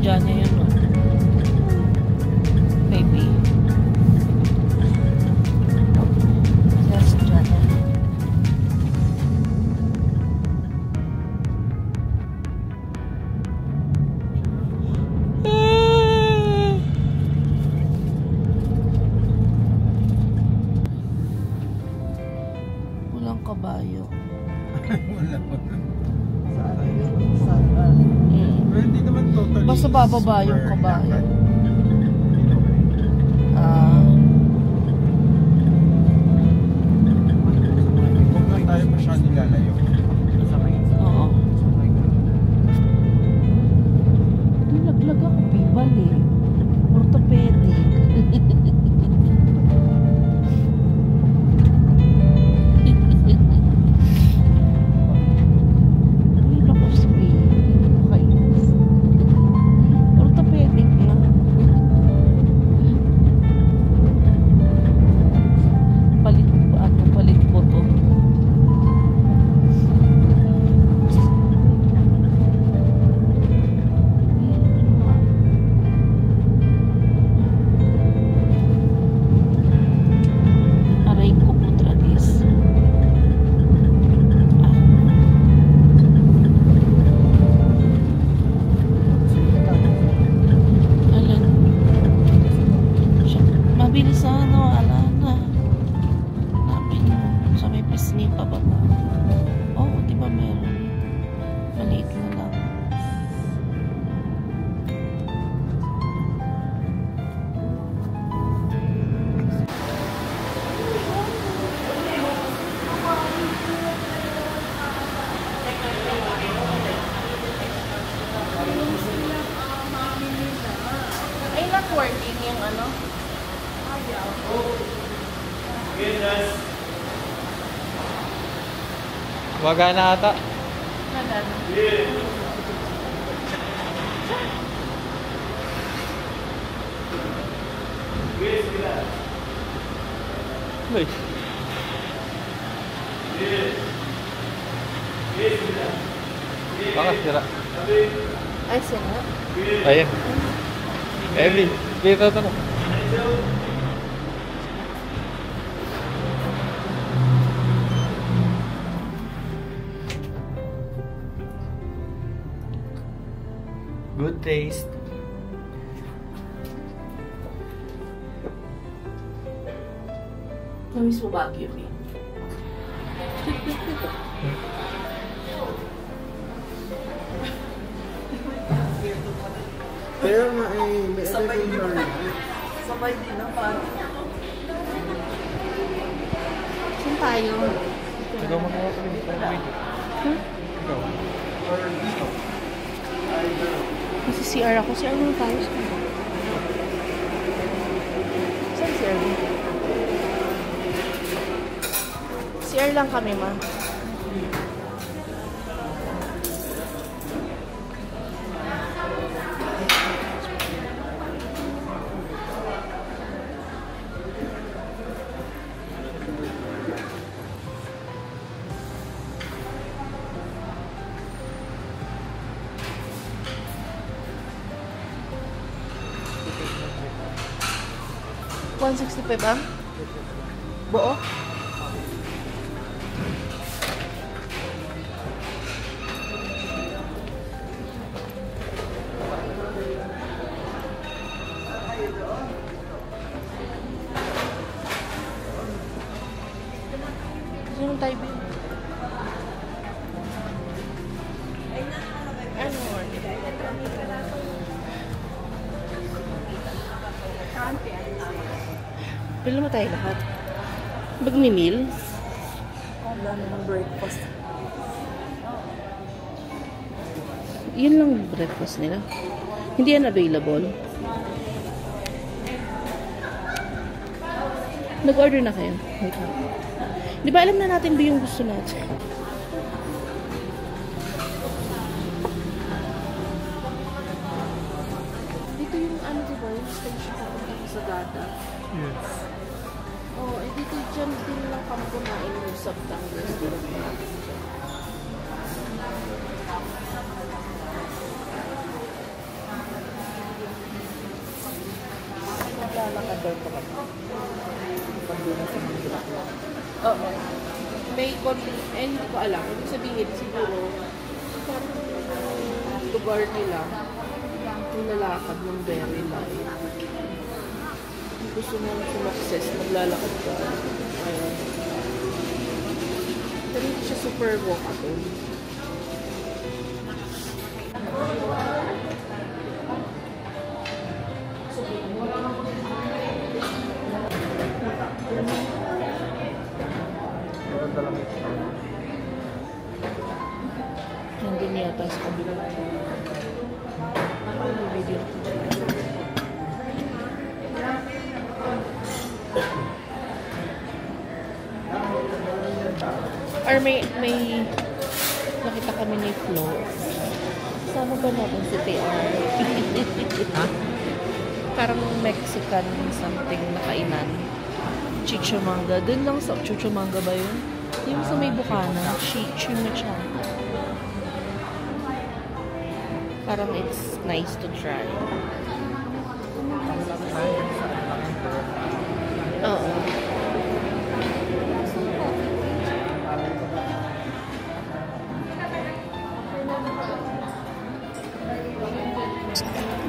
Johnny yun, no? Maybe. Yes, Johnny. Walang kabayo. Wala. Hindi naman totally. Basta bababa yung kabayo. Kung na tayo masyado nilalayo. Oo. Nilaglag ako, bibal eh. Orthopedic. Working yung ano? Waga na ata. Nagano? Uy. Baka sira. Ay, sila? Ayan. Evi, dito ito na. Good taste. Namiss mo Baguio, eh. Pero nga eh, may sabay din na. Sabay din na parang. Saan tayo? Ikaw magawa ko rin. Ikaw. Or dito. Kasi CR ako. CR mo tayo. Saan CR mo? CR lang kami, ma. $165 ba? Buo? Sino tayo ba? Ano? Pila mo tayo lahat? Magmi-meal? Wala naman breakfast. Yun lang breakfast nila. Hindi yan available. Nag-order na kayo? Wait lang. Di ba alam na natin ba yung gusto natin? Dito yung ano, diba? Yung station papunta sa Gata. Yes. Oo, dito dyan din lang kami kumain yung Subtangers. order pa kami. Oo. May konti, hindi ko alam. Ibig sabihin, siguro, parang lugar nila, yung lalakad ng very light. Kung gusto mong sumakses, maglalakad ka. Ayun. Pero hindi siya super walkable. Nandun yata sa kabila. Video. Or may nakita kami ni Flo. Sama ba natin si TR? Ha? Parang Mexican something na kainan. Chichimanga. Doon lang sa Chichimanga ba yun? Yung sa may Bukana. Chimichanga. Parang it's nice to try. Oo.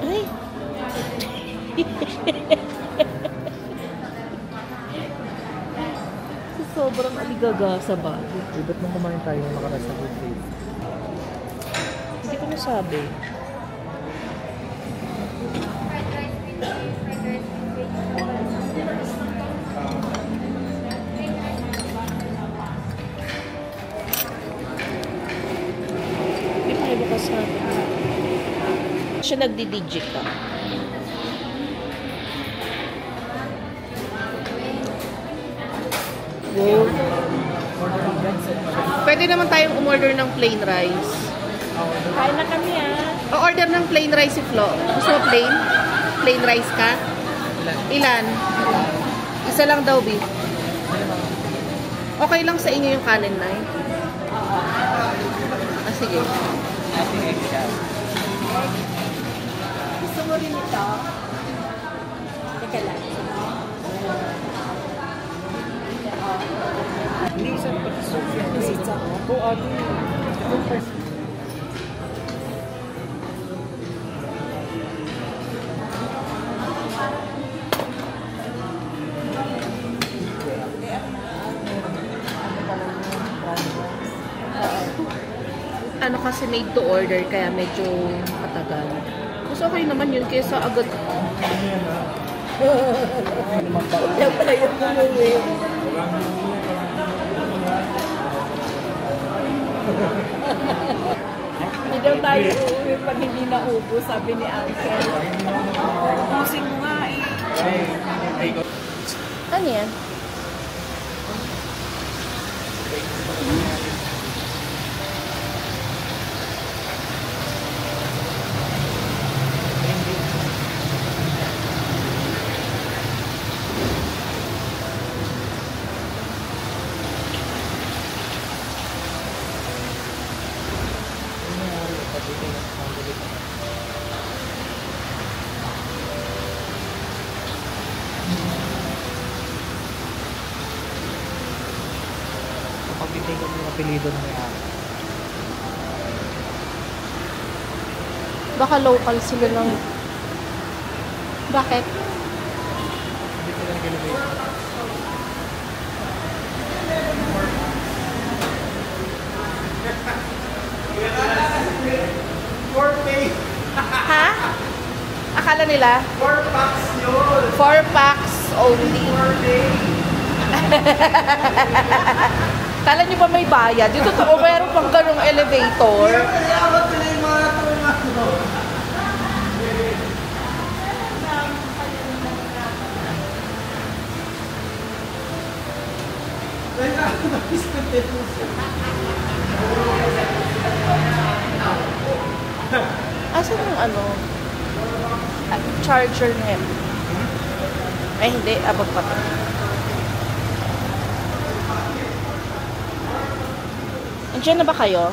Ay! Sobrang aligaga sa bago. Ba't nung kumain tayo yung nakarasa sa good taste? Hindi ko nasabi. Hindi pa kayo bukas natin. Siya nagdi-digit ka. Wow. Pwede naman tayong umorder ng plain rice. Kain na kami O-order ng plain rice si Flo. Gusto mo plain? Plain rice ka? Ilan? Isa lang daw, B. Okay lang sa inyo yung kanin na eh. Ah, sige. Gusto mo rin ito? Teka lang. Hindi isa na pati Sofia. Oo, ate. Ano kasi made to order kaya medyo matagal. Mas okay naman yun kaysa agad. Yan pala yung bumuwi. Hindi daw tayo uuwi pag hindi naubos, sabi ni Uncle. Ubusin mo nga eh. Ano yan? Pagbigay ko yung apelido ng may-ari. Baka local sila ng... Bakit? Hindi ko lang ginagawa. Ha? Akala nila? 4 packs yun! 4 packs only. 4 days! Kala nyo ba may bayad? Yung totoo, meron pang ganong elevator. Kailangan sila yung mga tumano. Kailangan na biscuit mo siya. Asan yung ano? Charger niya. Ay, hindi. Abag pa to. Andiyan na ba kayo?